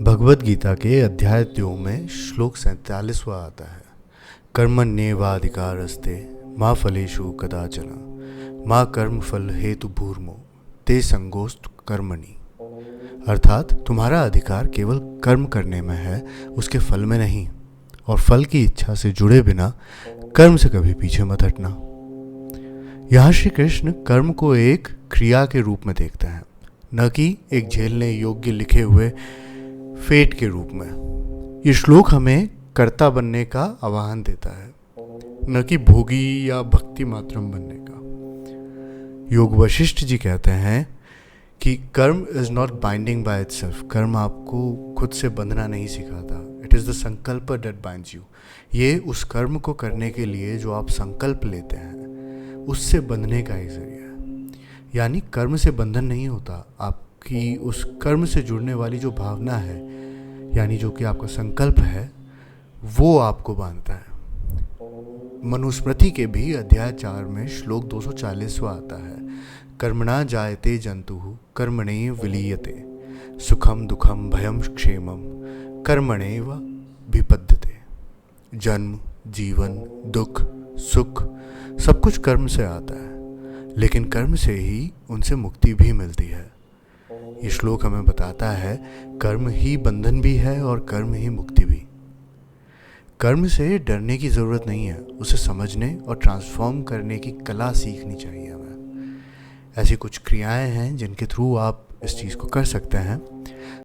भगवद गीता के अध्याय 2 में श्लोक 47वां आता है। कर्मण्येवाधिकारस्ते मा फलेषु कदाचन मा कर्म फल हेतु भूर्मो ते संगोस्त कर्मणि। अर्थात तुम्हारा अधिकार केवल कर्म करने में है, उसके फल में नहीं, और फल की इच्छा से जुड़े बिना कर्म से कभी पीछे मत हटना। यहाँ श्री कृष्ण कर्म को एक क्रिया के रूप में देखते हैं, न कि एक झेलने योग्य लिखे हुए फेट के रूप में। ये श्लोक हमें कर्ता बनने का आह्वान देता है, न कि भोगी या भक्ति मात्रम बनने का। योग वशिष्ठ जी कहते हैं कि कर्म is not binding by itself. कर्म आपको खुद से बंधना नहीं सिखाता। इट इज़ द संकल्प दैट बाइंड्स यू। ये उस कर्म को करने के लिए जो आप संकल्प लेते हैं, उससे बंधने का एक जरिया है। यानी कर्म से बंधन नहीं होता, आपकी उस कर्म से जुड़ने वाली जो भावना है, यानी जो कि आपका संकल्प है, वो आपको बांधता है। मनुस्मृति के भी अध्याय 4 में श्लोक 240वां आता है। कर्मणा जायते जंतुः कर्मणेव विलीयते सुखम दुखम भयम क्षेमम कर्मणेव विपद्यते। जन्म, जीवन, दुख, सुख सब कुछ कर्म से आता है, लेकिन कर्म से ही उनसे मुक्ति भी मिलती है। ये श्लोक हमें बताता है कर्म ही बंधन भी है और कर्म ही मुक्ति भी। कर्म से डरने की ज़रूरत नहीं है, उसे समझने और ट्रांसफॉर्म करने की कला सीखनी चाहिए हमें। ऐसी कुछ क्रियाएं हैं जिनके थ्रू आप इस चीज़ को कर सकते हैं।